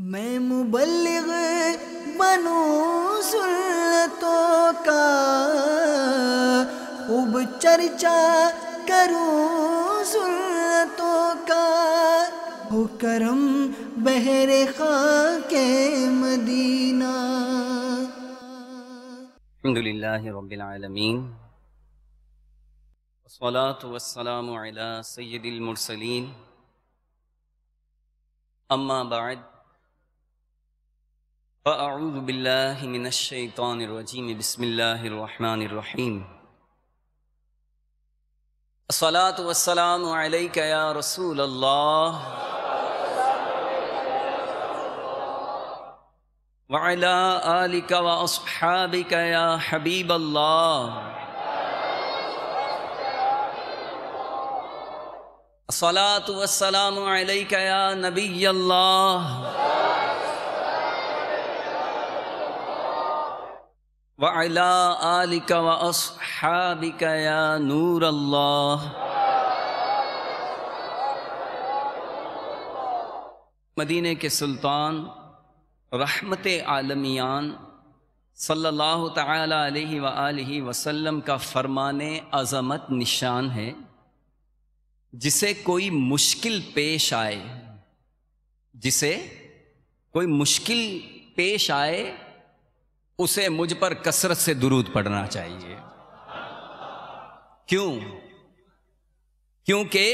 میں مبلغ بنوں سنتوں کا، خوب چرچا کروں سنتوں کا، ہو کرم بہر خاک مدینہ۔ الحمدللہ رب العالمین، والصلاة والسلام علی سید المرسلین، اما بعد فاعوذ باللہ من الشیطان الرجیم، بسم اللہ الرحمن الرحیم۔ الصلاة والسلام علیک یا رسول اللہ وعلی آلک واصحابک یا حبیب اللہ۔ الصلاة والسلام علیک یا نبی اللہ وعلی آلک واصحابک یا نور اللہ۔ مدینہ کے سلطان رحمت عالمیان صلی اللہ تعالی علیہ وآلہ وسلم کا فرمان عظمت نشان ہے، جسے کوئی مشکل پیش آئے، جسے کوئی مشکل پیش آئے اسے مجھ پر کثرت سے درود پڑھنا چاہیے۔ کیونکہ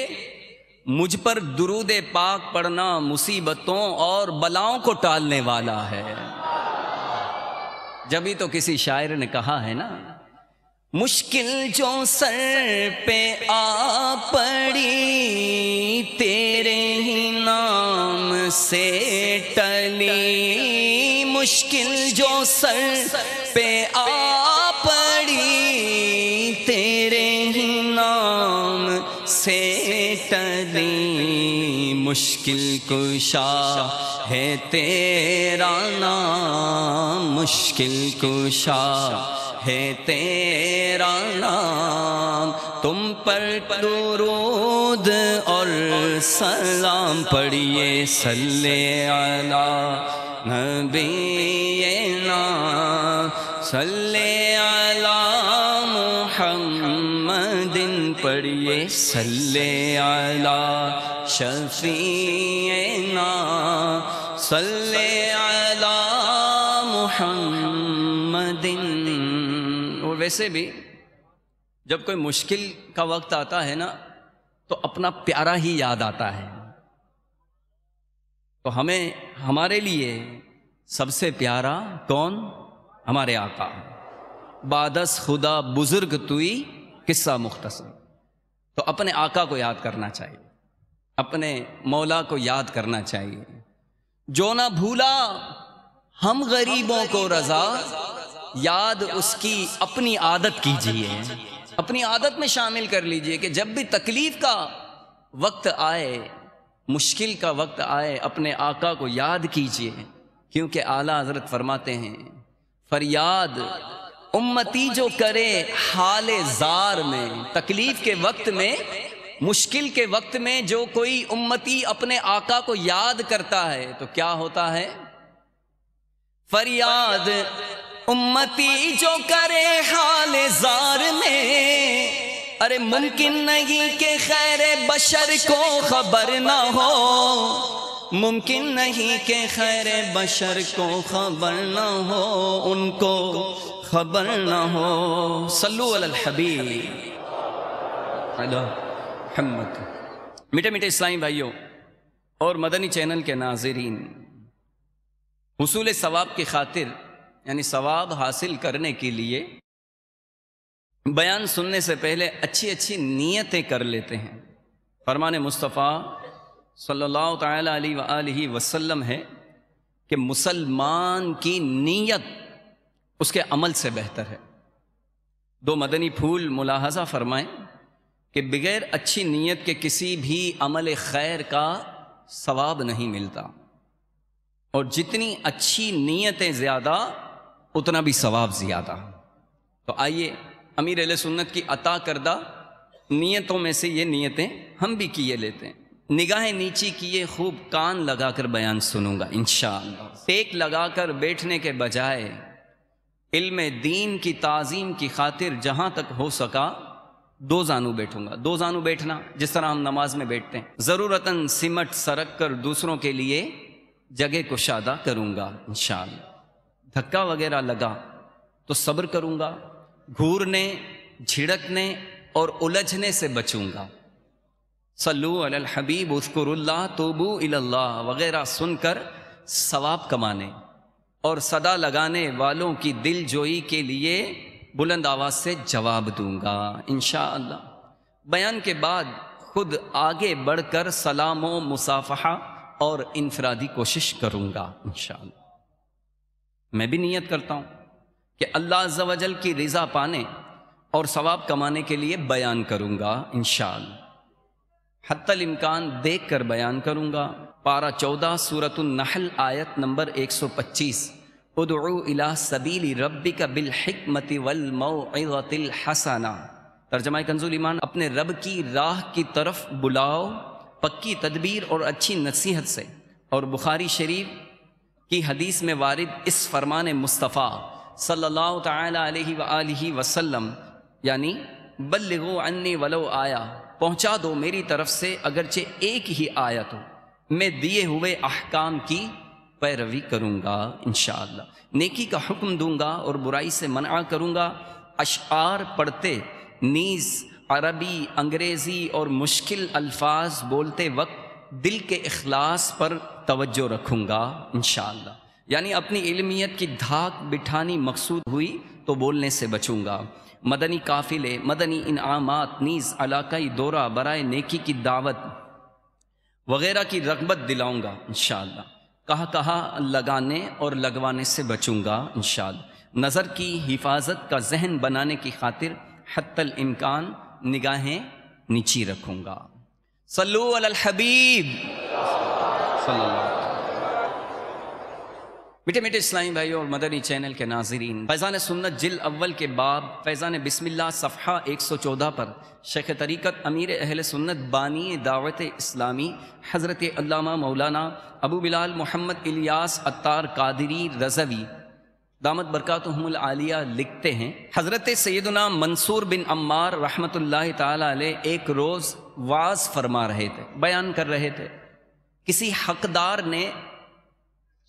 مجھ پر درود پاک پڑھنا مصیبتوں اور بلاؤں کو ٹالنے والا ہے۔ جبھی تو کسی شاعر نے کہا ہے نا، مشکل جو سر پہ آ پڑی تیرے ہی نام سے ٹلی، مشکل جو سر پہ آ پڑی تیرے ہی نام سے ٹلی، مشکل کشا ہے تیرا نام، مشکل کشا ہے تیرا نام، تم پر درود اور سلام پڑھیے، صلی علی نبینا، صلی علی محمد پڑھیے، صلی علی شفیعنا، صلی علی محمد۔ اور ویسے بھی جب کوئی مشکل کا وقت آتا ہے نا تو اپنا پیارا ہی یاد آتا ہے، تو ہمارے لیے سب سے پیارا کون؟ ہمارے آقا۔ بادس خدا بزرگ توئی قصہ مختصر، تو اپنے آقا کو یاد کرنا چاہیے، اپنے مولا کو یاد کرنا چاہیے۔ جو نہ بھولا ہم غریبوں کو رضا، یاد اس کی اپنی عادت کیجئے، اپنی عادت میں شامل کر لیجئے کہ جب بھی تکلیف کا وقت آئے، مشکل کا وقت آئے، اپنے آقا کو یاد کیجئے، کیونکہ اعلیٰ حضرت فرماتے ہیں، فریاد امتی جو کرے حال زار میں، تکلیف کے وقت میں، مشکل کے وقت میں جو کوئی امتی اپنے آقا کو یاد کرتا ہے تو کیا ہوتا ہے؟ فریاد امتی جو کرے حال زار میں، ارے ممکن نہیں کہ خیر بشر کو خبر نہ ہو، ممکن نہیں کہ خیر بشر کو خبر نہ ہو، ان کو خبر نہ ہو۔ صلو علی الحبیب علی محمد۔ میٹھے میٹھے اسلامی بھائیوں اور مدنی چینل کے ناظرین، حصول ثواب کی خاطر، یعنی ثواب حاصل کرنے کے لیے بیان سننے سے پہلے اچھی اچھی نیتیں کر لیتے ہیں۔ فرمان مصطفیٰ صلی اللہ تعالی علیہ وآلہ وسلم ہے کہ مسلمان کی نیت اس کے عمل سے بہتر ہے۔ دو مدنی پھول ملاحظہ فرمائیں کہ بغیر اچھی نیت کے کسی بھی عمل خیر کا ثواب نہیں ملتا، اور جتنی اچھی نیتیں زیادہ اتنا بھی ثواب زیادہ۔ تو آئیے امیر اہل سنت کی عطا کردہ نیتوں میں سے یہ نیتیں ہم بھی کیے لیتے ہیں۔ نگاہیں نیچی کیے خوب کان لگا کر بیان سنوں گا انشاءاللہ۔ ٹیک لگا کر بیٹھنے کے بجائے علم دین کی تعظیم کی خاطر جہاں تک ہو سکا دو زانو بیٹھوں گا۔ دو زانو بیٹھنا جس طرح ہم نماز میں بیٹھتے ہیں، ضرورتاً سمٹ سرک کر دوسروں کے لیے جگہ کشادہ کروں گا انشاءاللہ۔ دھکا وغیرہ لگا تو صبر کروں گا، گھورنے، جھڑکنے اور الجھنے سے بچوں گا۔ صلو علی الحبیب اذکر اللہ توبو الی اللہ وغیرہ سن کر ثواب کمانے اور صدا لگانے والوں کی دل جوئی کے لیے بلند آواز سے جواب دوں گا انشاءاللہ۔ بیان کے بعد خود آگے بڑھ کر سلام و مصافحہ اور انفرادی کوشش کروں گا انشاءاللہ۔ میں بھی نیت کرتا ہوں کہ اللہ عز و جل کی رضا پانے اور ثواب کمانے کے لیے بیان کروں گا انشاءاللہ۔ حتی الامکان دیکھ کر بیان کروں گا۔ پارہ 14 سورۃ النحل آیت نمبر 125، ادعو الی سبیل ربک بالحکمت والموعظۃ الحسنہ۔ ترجمہ کنز الایمان، اپنے رب کی راہ کی طرف بلاؤ پکی تدبیر اور اچھی نصیحت سے۔ اور بخاری شریف کی حدیث میں وارد اس فرمان مصطفیٰ صلی اللہ تعالی علیہ وآلہ وسلم یعنی بلغوا عنی ولو آیا، پہنچا دو میری طرف سے اگرچہ ایک ہی آیت ہو، میں دیے ہوئے احکام کی پیروی کروں گا انشاءاللہ۔ نیکی کا حکم دوں گا اور برائی سے منع کروں گا۔ اشعار پڑھتے نیز عربی، انگریزی اور مشکل الفاظ بولتے وقت دل کے اخلاص پر توجہ رکھوں گا انشاءاللہ، یعنی اپنی علمیت کی دھاک بٹھانی مقصود ہوئی تو بولنے سے بچوں گا۔ مدنی قافلے، مدنی انعامات نیز علاقائی دورہ برائے نیکی کی دعوت وغیرہ کی رغبت دلاؤں گا انشاءاللہ۔ کہا لگانے اور لگوانے سے بچوں گا انشاءاللہ۔ نظر کی حفاظت کا ذہن بنانے کی خاطر حتی الامکان نگاہیں نیچی رکھوں گا۔ صلو علی الحبیب صلی اللہ علیہ وسلم۔ میٹھے میٹھے اسلامی بھائیوں اور مدنی چینل کے ناظرین، فیضان سنت جلد اول کے باب فیضان بسم اللہ صفحہ 114 پر شیخ طریقت امیر اہل سنت بانی دعوت اسلامی حضرت علامہ مولانا ابو بلال محمد الیاس عطار قادری رضوی دامت برکاتہم العالیہ لکھتے ہیں، حضرت سیدنا منصور بن عمار رحمۃ اللہ تعالی علیہ ایک روز وعظ فرما رہے تھے، بیان کر رہے تھے۔ کسی حقدار نے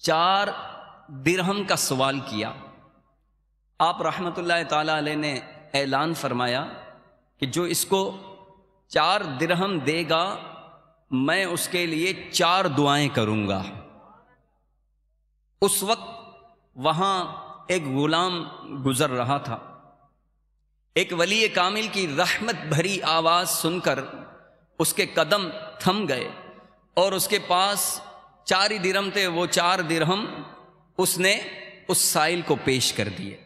4 درہم کا سوال کیا۔ آپ رحمۃ اللہ تعالی علیہ نے اعلان فرمایا کہ جو اس کو 4 درہم دے گا میں اس کے لیے 4 دعائیں کروں گا۔ اس وقت وہاں ایک غلام گزر رہا تھا۔ ایک ولی کامل کی رحمت بھری آواز سن کر اس کے قدم تھم گئے اور اس کے پاس 4 ہی درہم تھے، وہ 4 درہم اس نے اس سائل کو پیش کر دیے۔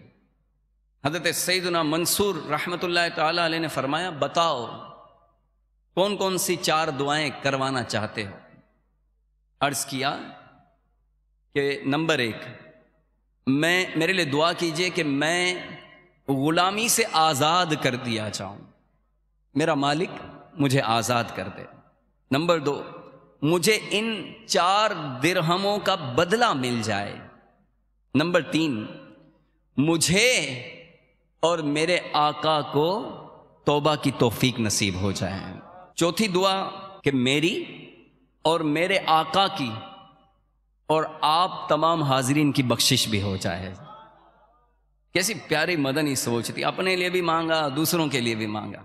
حضرت سیدنا منصور رحمۃ اللہ تعالی علیہ نے فرمایا، بتاؤ کون کون سی 4 دعائیں کروانا چاہتے ہو؟ عرض کیا کہ نمبر 1، میرے لیے دعا کیجئے کہ میں غلامی سے آزاد کر دیا جاؤں، میرا مالک مجھے آزاد کر دے۔ نمبر 2، مجھے ان 4 درہموں کا بدلہ مل جائے۔ نمبر 3، مجھے اور میرے آقا کو توبہ کی توفیق نصیب ہو جائے۔ چوتھی دعا کہ میری اور میرے آقا کی اور آپ تمام حاضرین کی بخشش بھی ہو جائے۔ کیسی پیاری مدنی سوچ تھی، اپنے لیے بھی مانگا، دوسروں کے لیے بھی مانگا۔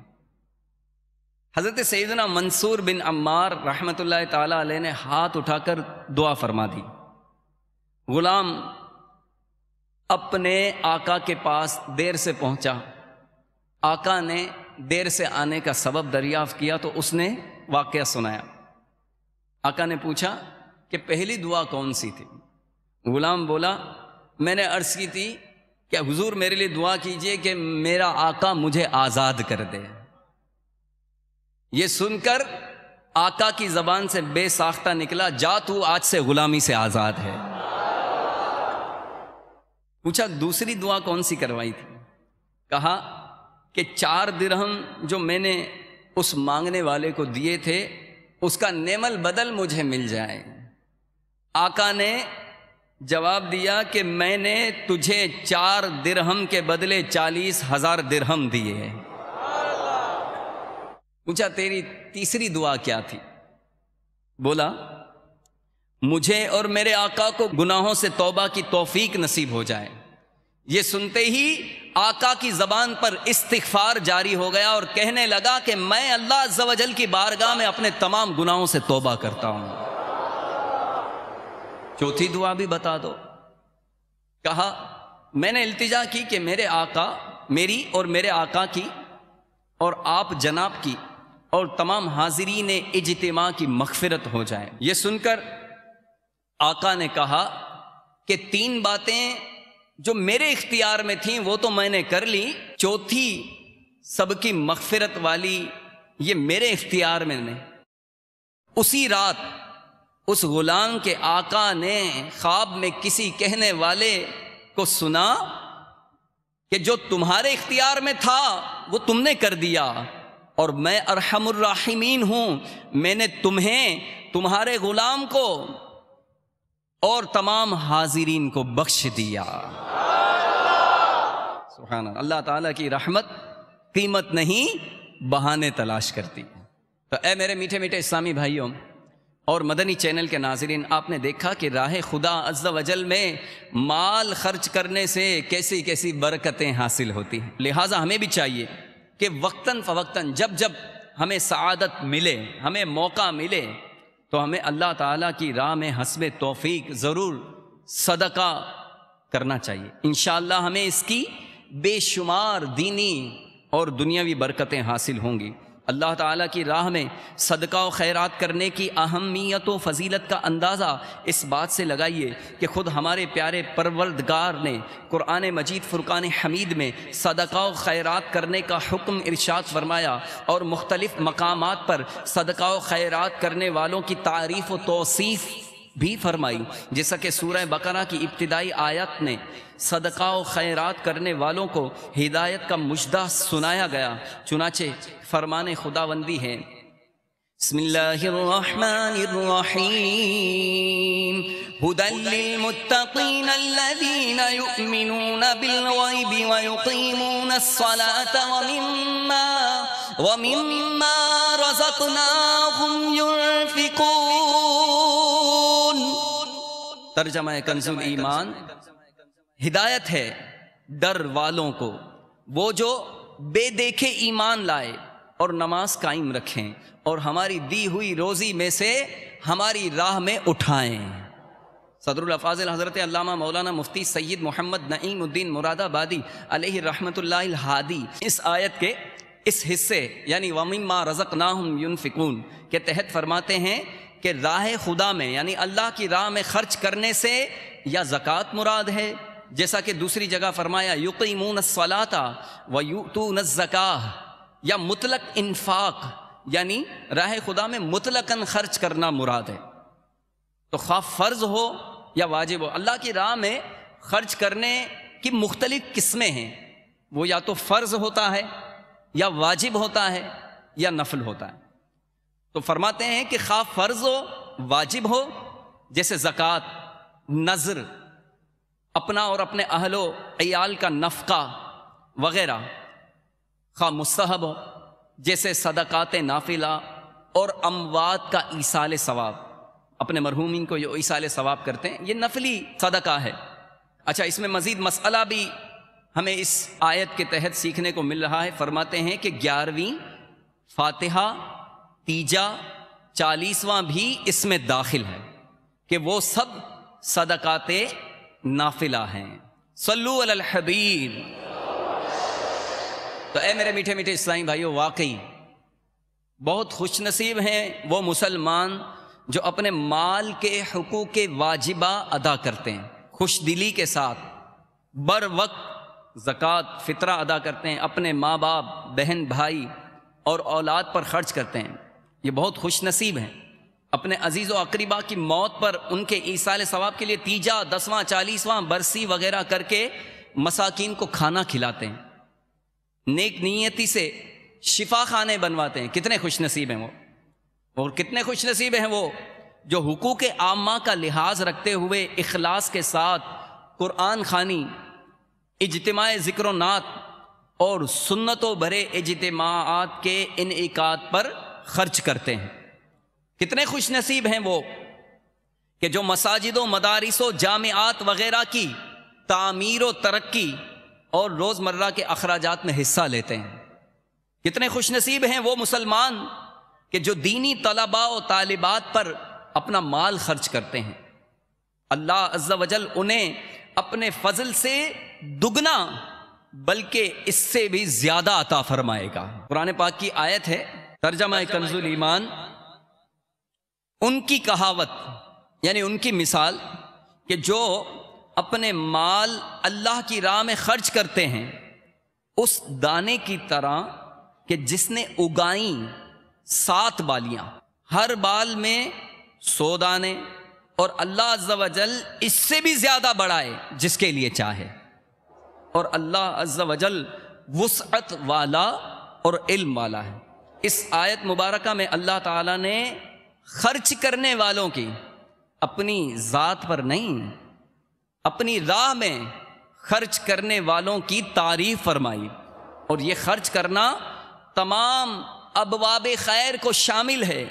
حضرت سیدنا منصور بن عمار رحمۃ اللہ تعالی علیہ نے ہاتھ اٹھا کر دعا فرما دی۔ غلام اپنے آقا کے پاس دیر سے پہنچا، آقا نے دیر سے آنے کا سبب دریافت کیا تو اس نے واقعہ سنایا۔ آقا نے پوچھا کہ پہلی دعا کون سی تھی؟ غلام بولا، میں نے عرض کی تھی کہ حضور میرے لیے دعا کیجئے کہ میرا آقا مجھے آزاد کر دے۔ یہ سن کر آقا کی زبان سے بے ساختہ نکلا، جا تو آج سے غلامی سے آزاد ہے۔ پوچھا دوسری دعا کون سی کروائی تھی؟ کہا کہ 4 درہم جو میں نے اس مانگنے والے کو دیے تھے اس کا نعم البدل مجھے مل جائے۔ آقا نے جواب دیا کہ میں نے تجھے 4 درہم کے بدلے 40,000 درہم دیے۔ پوچھا تیری تیسری دعا کیا تھی؟ بولا مجھے اور میرے آقا کو گناہوں سے توبہ کی توفیق نصیب ہو جائے۔ یہ سنتے ہی آقا کی زبان پر استغفار جاری ہو گیا اور کہنے لگا کہ میں اللہ عز و جل کی بارگاہ میں اپنے تمام گناہوں سے توبہ کرتا ہوں۔ چوتھی دعا بھی بتا دو۔ کہا میں نے التجا کی کہ میرے آقا، میری اور میرے آقا کی اور آپ جناب کی اور تمام حاضرین اجتماع کی مغفرت ہو جائے۔ یہ سن کر آقا نے کہا کہ 3 باتیں جو میرے اختیار میں تھیں وہ تو میں نے کر لی، چوتھی سب کی مغفرت والی یہ میرے اختیار میں نہیں۔ اسی رات اس غلام کے آقا نے خواب میں کسی کہنے والے کو سنا کہ جو تمہارے اختیار میں تھا وہ تم نے کر دیا، اور میں ارحم الراحمین ہوں، میں نے تمہیں، تمہارے غلام کو اور تمام حاضرین کو بخش دیا۔ سبحان اللہ۔ اللہ تعالیٰ کی رحمت قیمت نہیں بہانے تلاش کرتی۔ تو اے میرے میٹھے میٹھے اسلامی بھائیوں اور مدنی چینل کے ناظرین، آپ نے دیکھا کہ راہ خدا عز و جل میں مال خرچ کرنے سے کیسی کیسی برکتیں حاصل ہوتی ہیں۔ لہٰذا ہمیں بھی چاہیے کہ وقتاً فوقتاً جب جب ہمیں سعادت ملے، ہمیں موقع ملے، تو ہمیں اللہ تعالیٰ کی راہ میں حسب توفیق ضرور صدقہ کرنا چاہیے۔ انشاءاللہ ہمیں اس کی بے شمار دینی اور دنیاوی برکتیں حاصل ہوں گی۔ اللہ تعالیٰ کی راہ میں صدقہ و خیرات کرنے کی اہمیت و فضیلت کا اندازہ اس بات سے لگائیے کہ خود ہمارے پیارے پروردگار نے قرآن مجید فرقان حمید میں صدقہ و خیرات کرنے کا حکم ارشاد فرمایا، اور مختلف مقامات پر صدقہ و خیرات کرنے والوں کی تعریف و توصیف بھی فرمائی، جیسا کہ سورہ بقرہ کی ابتدائی آیت نے صدقہ و خیرات کرنے والوں کو ہدایت کا مژدہ سنایا گیا۔ چنانچہ فرمان خداوندی ہے، بسم اللہ الرحمن الرحیم، ھدی للمتقین الذین یؤمنون بالغیب ویقیمون الصلاة ومما رزقناہم ینفقون۔ ترجمہ کنز الایمان، ہدایت ہے ڈر والوں کو، وہ جو بے دیکھے ایمان لائے اور نماز قائم رکھیں اور ہماری دی ہوئی روزی میں سے ہماری راہ میں اٹھائیں۔ صدر الافاضل حضرت علامہ مولانا مفتی سید محمد نعیم الدین مراد آبادی علیہ رحمۃ اللہ الہادی اس آیت کے اس حصے یعنی وَمِمَّا رَزَقْنَاهُمْ يُنْفِقُونَ کے تحت فرماتے ہیں کہ راہ خدا میں یعنی اللہ کی راہ میں خرچ کرنے سے یا زکوٰۃ مراد ہے، جیسا کہ دوسری جگہ فرمایا یقیمون الصلاۃ ویؤتون الزکاۃ، یا مطلق انفاق یعنی راہ خدا میں مطلقاً خرچ کرنا مراد ہے۔ تو خواہ فرض ہو یا واجب ہو، اللہ کی راہ میں خرچ کرنے کی مختلف قسمیں ہیں، وہ یا تو فرض ہوتا ہے یا واجب ہوتا ہے یا نفل ہوتا ہے۔ تو فرماتے ہیں کہ خواہ فرض ہو واجب ہو، جیسے زکوٰۃ، نذر، اپنا اور اپنے اہل و عیال کا نفقہ وغیرہ، خواہ مستحب ہو جیسے صدقات نافلہ اور اموات کا ایصال ثواب، اپنے مرحومین کو جو ایصال ثواب کرتے ہیں یہ نفلی صدقہ ہے۔ اچھا، اس میں مزید مسئلہ بھی ہمیں اس آیت کے تحت سیکھنے کو مل رہا ہے۔ فرماتے ہیں کہ 11ویں فاتحہ، تیجا، 40واں بھی اس میں داخل ہے کہ وہ سب صدقات نافلہ ہیں۔ صلو علی الحبیب۔ تو اے میرے میٹھے میٹھے اسلامی بھائیو، واقعی بہت خوش نصیب ہیں وہ مسلمان جو اپنے مال کے حقوق واجبہ ادا کرتے ہیں، خوش دلی کے ساتھ بر وقت زکوٰۃ فطرہ ادا کرتے ہیں، اپنے ماں باپ، بہن بھائی اور اولاد پر خرچ کرتے ہیں۔ یہ بہت خوش نصیب ہیں، اپنے عزیز و اقربا کی موت پر ان کے ایصال ثواب کے لیے تیجا، 10واں، 40واں، برسی وغیرہ کر کے مساکین کو کھانا کھلاتے ہیں، نیک نیتی سے شفا خانے بنواتے ہیں۔ کتنے خوش نصیب ہیں وہ۔ اور کتنے خوش نصیب ہیں وہ جو حقوق عامہ کا لحاظ رکھتے ہوئے اخلاص کے ساتھ قرآن خوانی، اجتماع ذکر و نعت اور سنتوں بھرے اجتماعات کے انعقاد پر خرچ کرتے ہیں۔ کتنے خوش نصیب ہیں وہ کہ جو مساجد و مدارس و جامعات وغیرہ کی تعمیر و ترقی اور روزمرہ کے اخراجات میں حصہ لیتے ہیں۔ کتنے خوش نصیب ہیں وہ مسلمان کہ جو دینی طلباء و طالبات پر اپنا مال خرچ کرتے ہیں۔ اللہ عز و جل انہیں اپنے فضل سے دگنا بلکہ اس سے بھی زیادہ عطا فرمائے گا۔ قرآن پاک کی آیت ہے، ترجمہ کنز الایمان، ان کی کہاوت یعنی ان کی مثال کہ جو اپنے مال اللہ کی راہ میں خرچ کرتے ہیں اس دانے کی طرح کہ جس نے اگائیں 7 بالیاں، ہر بال میں 100 دانے، اور اللہ عز و جل اس سے بھی زیادہ بڑھائے جس کے لیے چاہے۔ اور اللہ عز و جل وسعت والا اور علم والا ہے۔ اس آیت مبارکہ میں اللہ تعالیٰ نے خرچ کرنے والوں کی، اپنی ذات پر نہیں، اپنی راہ میں خرچ کرنے والوں کی تعریف فرمائی۔ اور یہ خرچ کرنا تمام ابواب خیر کو شامل ہے،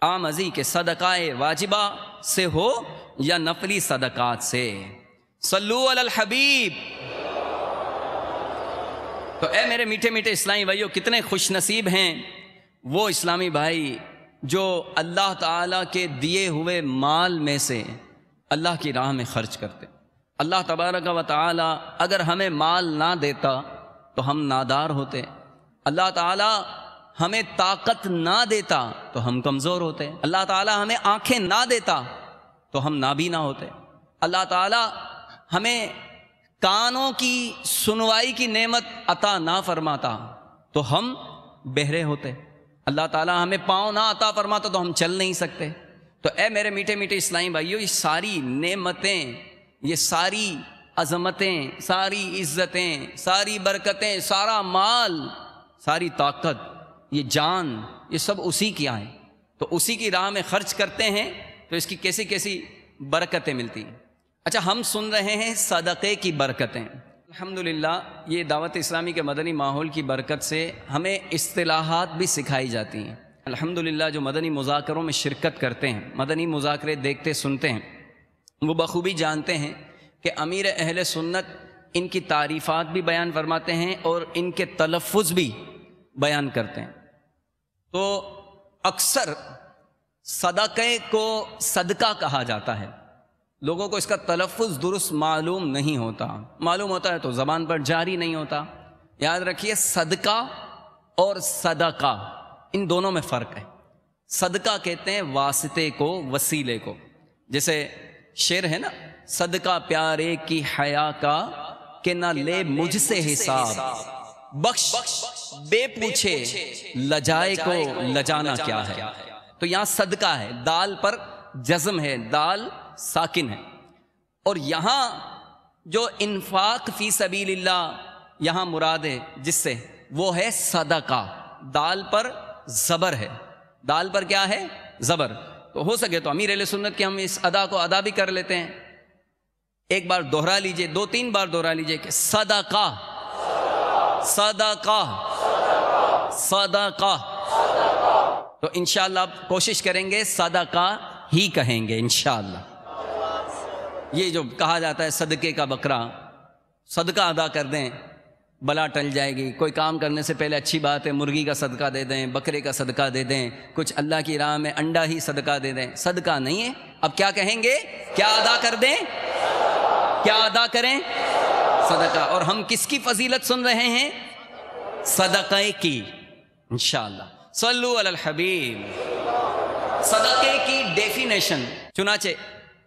آمزی کے صدقہ واجبہ سے ہو یا نفلی صدقات سے۔ صلو علی الحبیب۔ تو اے میرے میٹھے میٹھے اسلامی بھائیوں، کتنے خوش نصیب ہیں وہ اسلامی بھائی جو اللہ تعالیٰ کے دیے ہوئے مال میں سے اللہ کی راہ میں خرچ کرتے۔ اللہ تبارک و تعالیٰ اگر ہمیں مال نہ دیتا تو ہم نادار ہوتے، اللہ تعالیٰ ہمیں طاقت نہ دیتا تو ہم کمزور ہوتے، اللہ تعالیٰ ہمیں آنکھیں نہ دیتا تو ہم نابینا ہوتے، اللہ تعالیٰ ہمیں کانوں کی سنوائی کی نعمت عطا نہ فرماتا تو ہم بہرے ہوتے، اللہ تعالیٰ ہمیں پاؤں نہ عطا فرماتا تو ہم چل نہیں سکتے۔ تو اے میرے میٹھے میٹھے اسلامی بھائیوں، یہ ساری نعمتیں، یہ ساری عظمتیں، ساری عزتیں، ساری برکتیں، سارا مال، ساری طاقت، یہ جان، یہ سب اسی کی ہیں۔ تو اسی کی راہ میں خرچ کرتے ہیں تو اس کی کیسی کیسی برکتیں ملتی ہیں۔ اچھا، ہم سن رہے ہیں صدقے کی برکتیں۔ الحمدللہ یہ دعوت اسلامی کے مدنی ماحول کی برکت سے ہمیں اصطلاحات بھی سکھائی جاتی ہیں۔ الحمدللہ جو مدنی مذاکروں میں شرکت کرتے ہیں، مدنی مذاکرے دیکھتے سنتے ہیں، وہ بخوبی جانتے ہیں کہ امیر اہل سنت ان کی تعریفات بھی بیان فرماتے ہیں اور ان کے تلفظ بھی بیان کرتے ہیں۔ تو اکثر صدقے کو صدقہ کہا جاتا ہے، لوگوں کو اس کا تلفظ درست معلوم نہیں ہوتا، معلوم ہوتا ہے تو زبان پر جاری نہیں ہوتا۔ یاد رکھیے، صدقہ اور صدقہ ان دونوں میں فرق ہے۔ صدقہ کہتے ہیں واسطے کو، وسیلے کو، جیسے شعر ہے نا، صدقہ پیارے کی حیا کا کہ نہ لے مجھ سے حساب، بخش بے پوچھے لجائے کو لجانا کیا ہے۔ تو یہاں صدقہ ہے، دال پر جزم ہے، دال ساکن ہے۔ اور یہاں جو انفاق فی سبیل اللہ یہاں مراد ہے جس سے، وہ ہے صدقہ، دال پر زبر ہے، دال پر کیا ہے؟ زبر۔ تو ہو سکے تو امیر اہل سنت کے ہم اس ادا کو ادا بھی کر لیتے ہیں، ایک بار دوہرا لیجئے، 2-3 بار دوہرا لیجئے کہ صدقہ، صدقہ، صدقہ۔ تو انشاءاللہ آپ کوشش کریں گے صدقہ ہی کہیں گے انشاءاللہ۔ یہ جو کہا جاتا ہے صدقے کا بکرا، صدقہ ادا کر دیں بلا ٹل جائے گی، کوئی کام کرنے سے پہلے اچھی بات ہے مرغی کا صدقہ دے دیں، بکرے کا صدقہ دے دیں، کچھ اللہ کی راہ میں انڈا ہی صدقہ دے دیں، صدقہ نہیں ہے۔ اب کیا کہیں گے؟ کیا ادا کر دیں؟ کیا ادا کریں؟ صدقہ۔ اور ہم کس کی فضیلت سن رہے ہیں؟ صدقے کی انشاءاللہ۔ صلو علی الحبیب۔ صدقے کی ڈیفینیشن، چنانچہ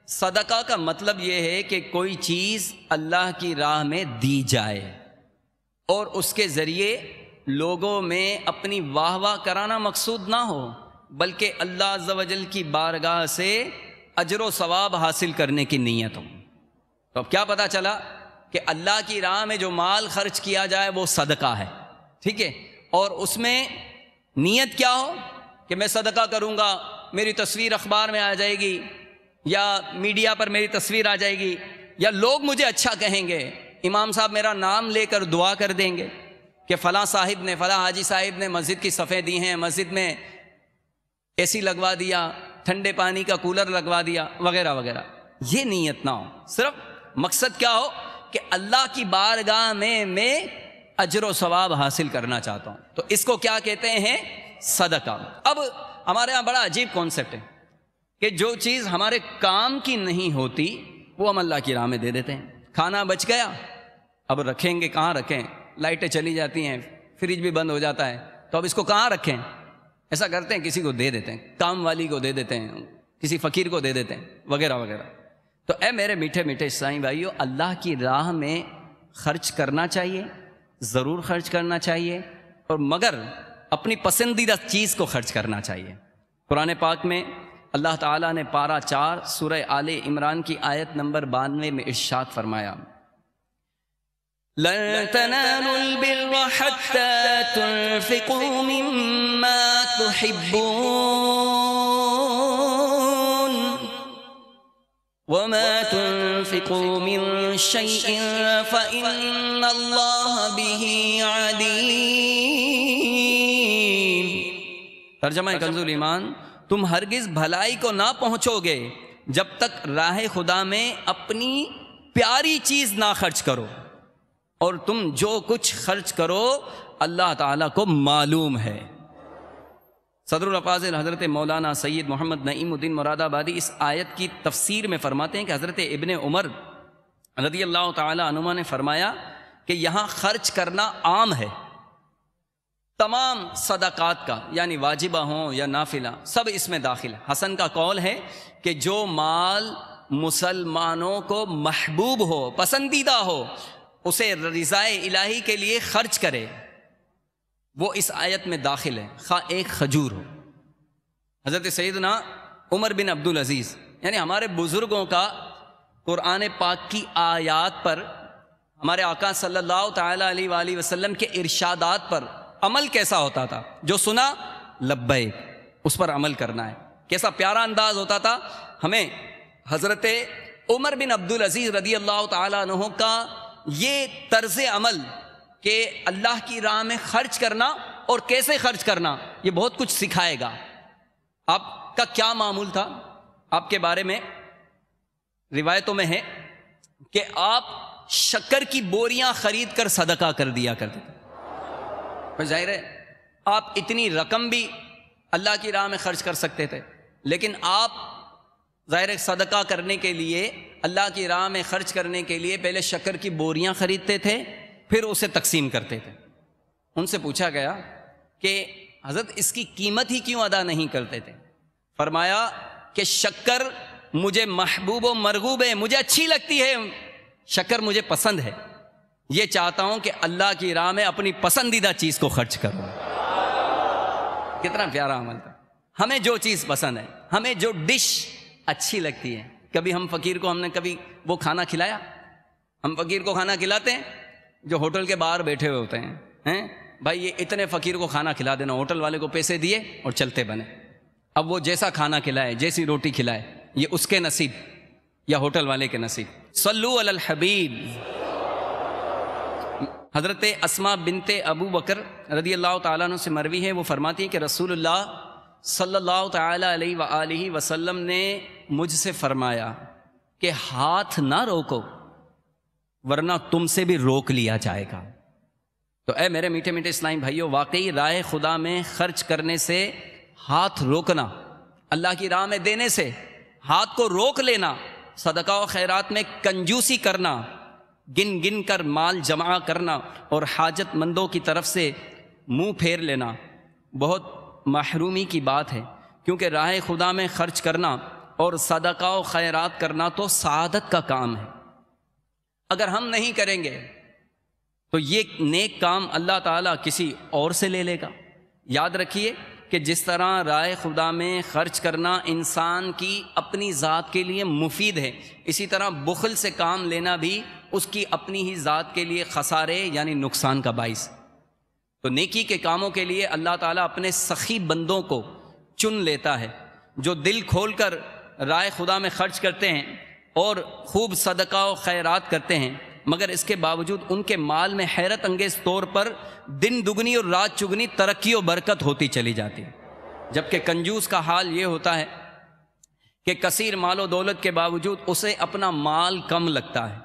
صدقہ کا مطلب یہ ہے کہ کوئی چیز اللہ کی راہ میں دی جائے اور اس کے ذریعے لوگوں میں اپنی واہ واہ کرانا مقصود نہ ہو، بلکہ اللہ عز و جل کی بارگاہ سے اجر و ثواب حاصل کرنے کی نیت ہو۔ تو اب کیا پتہ چلا کہ اللہ کی راہ میں جو مال خرچ کیا جائے وہ صدقہ ہے، ٹھیک ہے، اور اس میں نیت کیا ہو کہ میں صدقہ کروں گا، میری تصویر اخبار میں آ جائے گی یا میڈیا پر میری تصویر آ جائے گی یا لوگ مجھے اچھا کہیں گے، امام صاحب میرا نام لے کر دعا کر دیں گے کہ فلاں صاحب نے، فلاں حاجی صاحب نے مسجد کی صفیں دی ہیں، مسجد میں اے سی لگوا دیا، ٹھنڈے پانی کا کولر لگوا دیا، وغیرہ وغیرہ۔ یہ نیت نہ ہو، صرف مقصد کیا ہو کہ اللہ کی بارگاہ میں اجر و ثواب حاصل کرنا چاہتا ہوں، تو اس کو کیا کہتے ہیں؟ صدقہ۔ اب ہمارے ہاں بڑا عجیب کانسیپٹ ہے کہ جو چیز ہمارے کام کی نہیں ہوتی وہ ہم اللہ کی راہ میں دے دیتے ہیں۔ کھانا بچ گیا، اب رکھیں گے کہاں رکھیں؟ لائٹیں چلی جاتی ہیں، فریج بھی بند ہو جاتا ہے، تو اب اس کو کہاں رکھیں؟ ایسا کرتے ہیں کسی کو دے دیتے ہیں، کام والی کو دے دیتے ہیں، کسی فقیر کو دے دیتے ہیں، وغیرہ وغیرہ۔ تو اے میرے میٹھے میٹھے اسلامی بھائیو، اللہ کی راہ میں خرچ کرنا چاہیے، ضرور خرچ کرنا چاہیے، اور مگر اپنی پسندیدہ چیز کو خرچ کرنا چاہیے۔ قرآن پاک میں اللہ تعالیٰ نے پارہ 4 سورہ آل عمران کی آیت نمبر 92 میں ارشاد فرمایا، لَن تَنَالُوا الْبِرَّ حَتَّى تُنْفِقُوا مِمَّا تُحِبُّونَ وَمَا تُنْفِقُوا مِنْ شَيْءٍ فَإِنَّ اللَّهَ بِهِ عَلِيمٌ۔ ترجمہ کنز الایمان، تم ہرگز بھلائی کو نہ پہنچو گے جب تک راہ خدا میں اپنی پیاری چیز نہ خرچ کرو، اور تم جو کچھ خرچ کرو اللہ تعالیٰ کو معلوم ہے۔ صدر الافاضل حضرت مولانا سید محمد نعیم الدین مراد آبادی اس آیت کی تفسیر میں فرماتے ہیں کہ حضرت ابن عمر رضی اللہ تعالیٰ عنہما نے فرمایا کہ یہاں خرچ کرنا عام ہے، تمام صدقات کا، یعنی واجبہ ہوں یا نافلہ، سب اس میں داخل ہے۔ حسن کا قول ہے کہ جو مال مسلمانوں کو محبوب ہو، پسندیدہ ہو، اسے رضائے الہی کے لیے خرچ کرے، وہ اس آیت میں داخل ہے، خواہ ایک کھجور ہو۔ حضرت سیدنا عمر بن عبدالعزیز، یعنی ہمارے بزرگوں کا قرآن پاک کی آیات پر، ہمارے آقا صلی اللہ تعالیٰ علیہ وآلہ وسلم کے ارشادات پر عمل کیسا ہوتا تھا؟ جو سنا لبیک، اس پر عمل کرنا ہے۔ کیسا پیارا انداز ہوتا تھا۔ ہمیں حضرت عمر بن عبدالعزیز رضی اللہ تعالیٰ عنہ کا یہ طرز عمل کہ اللہ کی راہ میں خرچ کرنا اور کیسے خرچ کرنا، یہ بہت کچھ سکھائے گا۔ آپ کا کیا معمول تھا؟ آپ کے بارے میں روایتوں میں ہے کہ آپ شکر کی بوریاں خرید کر صدقہ کر دیا کرتے تھے۔ ظاہر ہے آپ اتنی رقم بھی اللہ کی راہ میں خرچ کر سکتے تھے، لیکن آپ ظاہر صدقہ کرنے کے لیے، اللہ کی راہ میں خرچ کرنے کے لیے پہلے شکر کی بوریاں خریدتے تھے، پھر اسے تقسیم کرتے تھے۔ ان سے پوچھا گیا کہ حضرت اس کی قیمت ہی کیوں ادا نہیں کرتے تھے؟ فرمایا کہ شکر مجھے محبوب و مرغوب ہے، مجھے اچھی لگتی ہے، شکر مجھے پسند ہے، یہ چاہتا ہوں کہ اللہ کی راہ میں اپنی پسندیدہ چیز کو خرچ کروں۔ کتنا پیارا عمل تھا۔ ہمیں جو چیز پسند ہے، ہمیں جو ڈش اچھی لگتی ہے، کبھی ہم فقیر کو، ہم نے کبھی وہ کھانا کھلایا؟ ہم فقیر کو کھانا کھلاتے ہیں جو ہوٹل کے باہر بیٹھے ہوئے ہوتے ہیں، بھائی یہ اتنے فقیر کو کھانا کھلا دینا، ہوٹل والے کو پیسے دیے اور چلتے بنے۔ اب وہ جیسا کھانا کھلائے، جیسی روٹی کھلائے، یہ اس کے نصیب یا ہوٹل والے کے نصیب۔ صلو علی الحبیب۔ حضرت اسماء بنت ابو بکر رضی اللہ تعالیٰ عنہ سے مروی ہے، وہ فرماتی ہیں کہ رسول اللہ صلی اللہ تعالیٰ علیہ وآلہ وسلم نے مجھ سے فرمایا کہ ہاتھ نہ روکو ورنہ تم سے بھی روک لیا جائے گا۔ تو اے میرے میٹھے میٹھے اسلامی بھائیو، واقعی راہ خدا میں خرچ کرنے سے ہاتھ روکنا، اللہ کی راہ میں دینے سے ہاتھ کو روک لینا، صدقہ و خیرات میں کنجوسی کرنا، گن گن کر مال جمع کرنا اور حاجت مندوں کی طرف سے منہ پھیر لینا بہت محرومی کی بات ہے، کیونکہ راہ خدا میں خرچ کرنا اور صدقہ و خیرات کرنا تو سعادت کا کام ہے۔ اگر ہم نہیں کریں گے تو یہ نیک کام اللہ تعالیٰ کسی اور سے لے لے گا۔ یاد رکھیے کہ جس طرح راہ خدا میں خرچ کرنا انسان کی اپنی ذات کے لیے مفید ہے، اسی طرح بخل سے کام لینا بھی اس کی اپنی ہی ذات کے لیے خسارے یعنی نقصان کا باعث۔ تو نیکی کے کاموں کے لیے اللہ تعالیٰ اپنے سخی بندوں کو چن لیتا ہے، جو دل کھول کر رائے خدا میں خرچ کرتے ہیں اور خوب صدقہ و خیرات کرتے ہیں، مگر اس کے باوجود ان کے مال میں حیرت انگیز طور پر دن دگنی اور رات چگنی ترقی و برکت ہوتی چلی جاتی ہے، جبکہ کنجوس کا حال یہ ہوتا ہے کہ کثیر مال و دولت کے باوجود اسے اپنا مال کم لگتا ہے،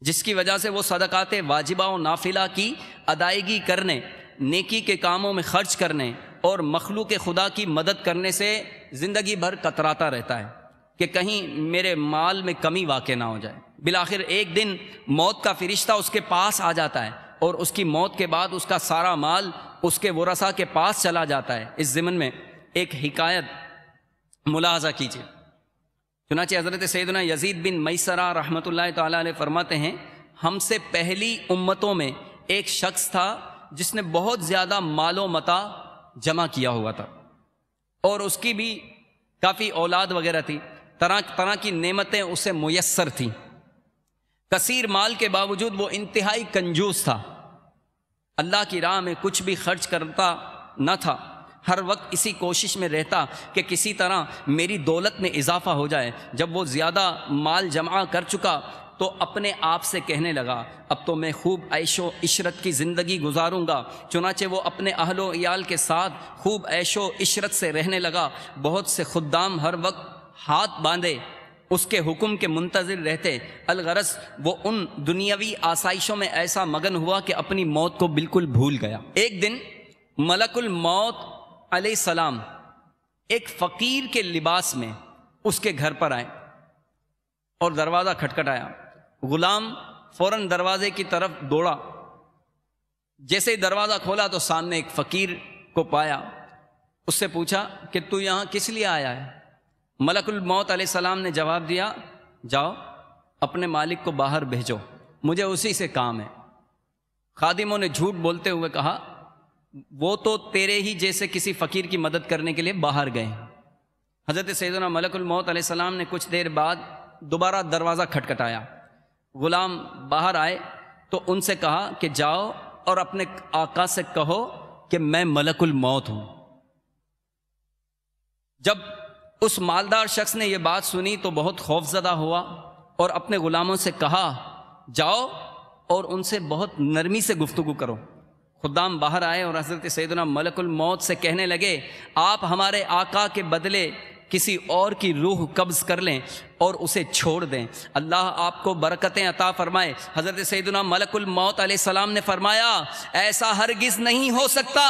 جس کی وجہ سے وہ صدقات واجبہ و نافلہ کی ادائیگی کرنے، نیکی کے کاموں میں خرچ کرنے اور مخلوق خدا کی مدد کرنے سے زندگی بھر کتراتا رہتا ہے کہ کہیں میرے مال میں کمی واقع نہ ہو جائے۔ بالآخر ایک دن موت کا فرشتہ اس کے پاس آ جاتا ہے اور اس کی موت کے بعد اس کا سارا مال اس کے ورثاء کے پاس چلا جاتا ہے۔ اس ضمن میں ایک حکایت ملاحظہ کیجیے۔ چنانچہ حضرت سیدنا یزید بن میسرہ رحمۃ اللہ تعالیٰ علیہ فرماتے ہیں، ہم سے پہلی امتوں میں ایک شخص تھا جس نے بہت زیادہ مال و متاع جمع کیا ہوا تھا اور اس کی بھی کافی اولاد وغیرہ تھی، طرح طرح کی نعمتیں اسے میسر تھیں۔ کثیر مال کے باوجود وہ انتہائی کنجوس تھا، اللہ کی راہ میں کچھ بھی خرچ کرتا نہ تھا، ہر وقت اسی کوشش میں رہتا کہ کسی طرح میری دولت میں اضافہ ہو جائے۔ جب وہ زیادہ مال جمع کر چکا تو اپنے آپ سے کہنے لگا، اب تو میں خوب عیش و عشرت کی زندگی گزاروں گا۔ چنانچہ وہ اپنے اہل و عیال کے ساتھ خوب عیش و عشرت سے رہنے لگا۔ بہت سے خدام ہر وقت ہاتھ باندھے اس کے حکم کے منتظر رہتے، الغرض وہ ان دنیاوی آسائشوں میں ایسا مگن ہوا کہ اپنی موت کو بالکل بھول گیا۔ ایک دن ملک الموت علیہ السلام ایک فقیر کے لباس میں اس کے گھر پر آئے اور دروازہ کھٹکھٹایا۔ غلام فوراً دروازے کی طرف دوڑا، جیسے ہی دروازہ کھولا تو سامنے ایک فقیر کو پایا۔ اس سے پوچھا کہ تو یہاں کس لیے آیا ہے؟ ملک الموت علیہ السلام نے جواب دیا، جاؤ اپنے مالک کو باہر بھیجو، مجھے اسی سے کام ہے۔ خادموں نے جھوٹ بولتے ہوئے کہا، وہ تو تیرے ہی جیسے کسی فقیر کی مدد کرنے کے لیے باہر گئے۔ حضرت سیدنا ملک الموت علیہ السلام نے کچھ دیر بعد دوبارہ دروازہ کھٹکھٹایا۔ غلام باہر آئے تو ان سے کہا کہ جاؤ اور اپنے آقا سے کہو کہ میں ملک الموت ہوں۔ جب اس مالدار شخص نے یہ بات سنی تو بہت خوفزدہ ہوا اور اپنے غلاموں سے کہا، جاؤ اور ان سے بہت نرمی سے گفتگو کرو۔ خدام باہر آئے اور حضرت سیدنا ملک الموت سے کہنے لگے، آپ ہمارے آقا کے بدلے کسی اور کی روح قبض کر لیں اور اسے چھوڑ دیں، اللہ آپ کو برکتیں عطا فرمائے۔ حضرت سیدنا ملک الموت علیہ السلام نے فرمایا، ایسا ہرگز نہیں ہو سکتا۔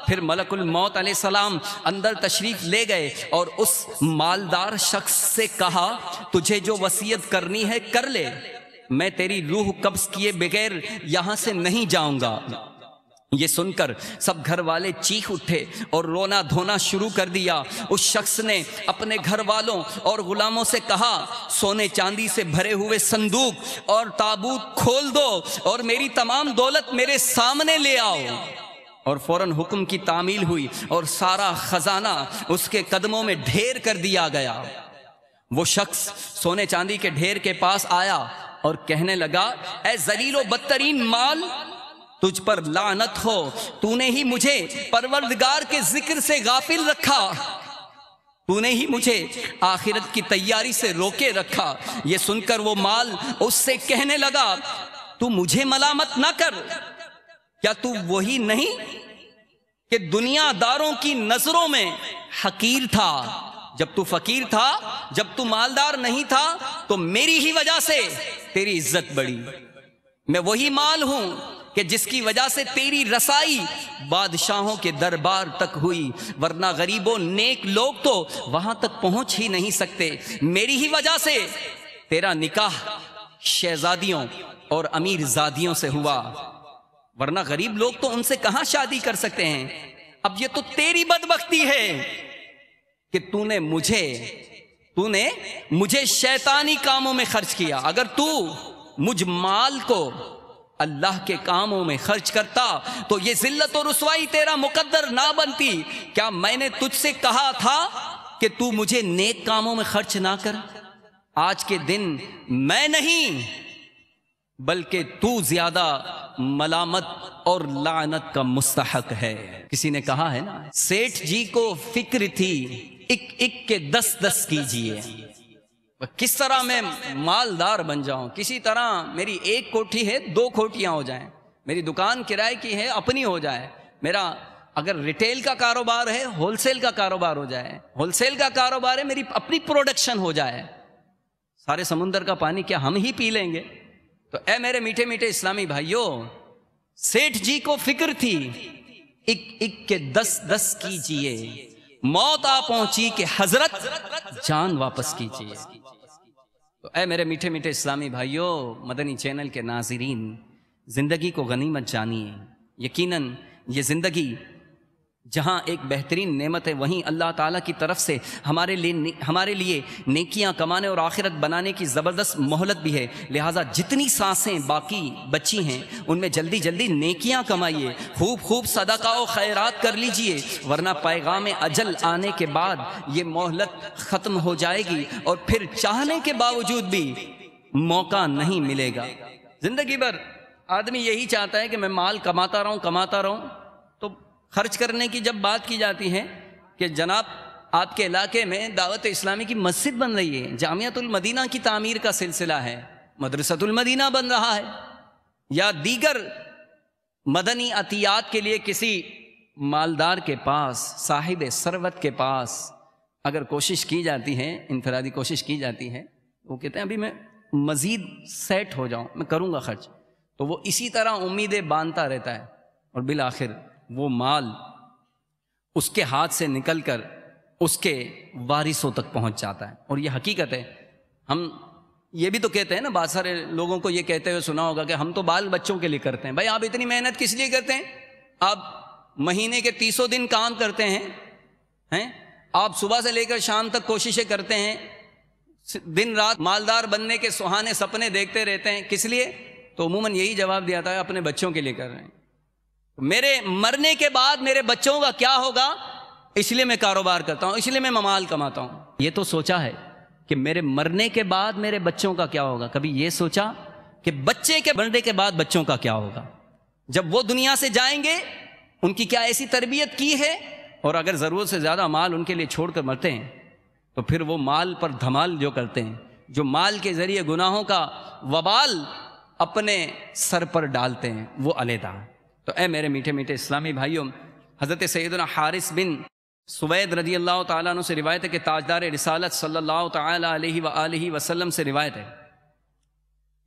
پھر ملک الموت علیہ السلام اندر تشریف لے گئے اور اس مالدار شخص سے کہا، تجھے جو وصیت کرنی ہے کر لے، میں تیری روح قبض کیے بغیر یہاں سے نہیں جاؤں گا۔ یہ سن کر سب گھر والے چیخ اٹھے اور رونا دھونا شروع کر دیا۔ اس شخص نے اپنے گھر والوں اور غلاموں سے کہا، سونے چاندی سے بھرے ہوئے صندوق اور تابوت کھول دو اور میری تمام دولت میرے سامنے لے آؤ۔ اور فوراً حکم کی تعمیل ہوئی اور سارا خزانہ اس کے قدموں میں ڈھیر کر دیا گیا۔ وہ شخص سونے چاندی کے ڈھیر کے پاس آیا اور کہنے لگا، اے ذلیل و بدترین مال، تجھ پر لعنت ہو، تو نے ہی مجھے پروردگار کے ذکر سے غافل رکھا، تو نے ہی مجھے آخرت کی تیاری سے روکے رکھا۔ یہ سن کر وہ مال اس سے کہنے لگا، تو مجھے ملامت نہ کر، کیا تو وہی نہیں کہ دنیا داروں کی نظروں میں حقیر تھا؟ جب تو فقیر تھا، جب تو مالدار نہیں تھا تو میری ہی وجہ سے تیری عزت بڑھی۔ میں وہی مال ہوں کہ جس کی وجہ سے تیری رسائی بادشاہوں کے دربار تک ہوئی، ورنہ غریب و نیک لوگ تو وہاں تک پہنچ ہی نہیں سکتے۔ میری ہی وجہ سے تیرا نکاح شہزادیوں اور امیر زادیوں سے ہوا، ورنہ غریب لوگ تو ان سے کہاں شادی کر سکتے ہیں۔ اب یہ تو تیری بدبختی ہے کہ تو نے مجھے شیطانی کاموں میں خرچ کیا۔ اگر تو مجھ مال کو اللہ کے کاموں میں خرچ کرتا تو یہ ذلت و رسوائی تیرا مقدر نہ بنتی۔ کیا میں نے تجھ سے کہا تھا کہ تو مجھے نیک کاموں میں خرچ نہ کر؟ آج کے دن میں نہیں بلکہ تو زیادہ ملامت اور لعنت کا مستحق ہے۔ کسی نے کہا ہے نا، سیٹھ جی کو فکر تھی ایک ایک کے 10 کیجئے، کس طرح میں مالدار بن جاؤں، کسی طرح میری ایک کوٹھی ہے 2 کوٹھیاں ہو جائیں، میری دکان کرائے کی ہے اپنی ہو جائے، میرا اگر ریٹیل کا کاروبار ہے ہول سیل کا کاروبار ہو جائے، ہول سیل کا کاروبار ہے میری اپنی پروڈکشن ہو جائے، سارے سمندر کا پانی کیا ہم ہی پی لیں گے؟ تو اے میرے میٹھے میٹھے اسلامی بھائیوں، سیٹھ جی کو فکر تھی ایک ایک کے 10 کیجئے، موت آ پہنچی کہ حضرت جان واپس کیجئے۔ تو اے میرے میٹھے میٹھے اسلامی بھائیوں، مدنی چینل کے ناظرین، زندگی کو غنیمت جانیے۔ یقیناً یہ زندگی جہاں ایک بہترین نعمت ہے، وہیں اللہ تعالیٰ کی طرف سے ہمارے لیے نیکیاں کمانے اور آخرت بنانے کی زبردست مہلت بھی ہے۔ لہٰذا جتنی سانسیں باقی بچی ہیں ان میں جلدی جلدی نیکیاں کمائیے، خوب صدقہ و خیرات کر لیجئے، ورنہ پیغام اجل آنے کے بعد یہ مہلت ختم ہو جائے گی اور پھر چاہنے کے باوجود بھی موقع نہیں ملے گا۔ زندگی بھر آدمی یہی چاہتا ہے کہ میں مال کماتا رہوں، تو خرچ کرنے کی جب بات کی جاتی ہے کہ جناب آپ کے علاقے میں دعوت اسلامی کی مسجد بن رہی ہے، جامعۃ المدینہ کی تعمیر کا سلسلہ ہے، مدرسۃ المدینہ بن رہا ہے، یا دیگر مدنی عطیات کے لیے کسی مالدار کے پاس، صاحب ثروت کے پاس اگر کوشش کی جاتی ہے، انفرادی کوشش کی جاتی ہے، وہ کہتے ہیں ابھی میں مزید سیٹ ہو جاؤں، میں کروں گا خرچ، تو وہ اسی طرح امیدیں باندھتا رہتا ہے اور بالآخر وہ مال اس کے ہاتھ سے نکل کر اس کے وارثوں تک پہنچ جاتا ہے۔ اور یہ حقیقت ہے، ہم یہ بھی تو کہتے ہیں نا، بہت سارے لوگوں کو یہ کہتے ہوئے سنا ہوگا کہ ہم تو بال بچوں کے لیے کرتے ہیں۔ بھائی آپ اتنی محنت کس لیے کرتے ہیں؟ آپ مہینے کے 30 دن کام کرتے ہیں، آپ صبح سے لے کر شام تک کوششیں کرتے ہیں، دن رات مالدار بننے کے سہانے سپنے دیکھتے رہتے ہیں، کس لیے؟ تو عموماً یہی جواب دیا ہے اپنے بچوں کے لیے کر رہے ہیں۔ میرے مرنے کے بعد میرے بچوں کا کیا ہوگا، اس لیے میں کاروبار کرتا ہوں، اس لیے میں مال کماتا ہوں۔ یہ تو سوچا ہے کہ میرے مرنے کے بعد میرے بچوں کا کیا ہوگا؟ کبھی یہ سوچا کہ بچے کے مرنے کے بعد بچوں کا کیا ہوگا؟ جب وہ دنیا سے جائیں گے ان کی کیا ایسی تربیت کی ہے؟ اور اگر ضرورت سے زیادہ مال ان کے لیے چھوڑ کر مرتے ہیں تو پھر وہ مال پر دھمال جو کرتے ہیں، جو مال کے ذریعے گناہوں کا وبال اپنے سر پر ڈالتے ہیں، وہ علیحدہ۔ تو اے میرے میٹھے میٹھے اسلامی بھائیوں، حضرت سیدنا حارث بن سوید رضی اللہ تعالیٰ عنہ سے روایت ہے کہ تاجدار رسالت صلی اللہ تعالیٰ علیہ وآلہ وسلم سے روایت ہے،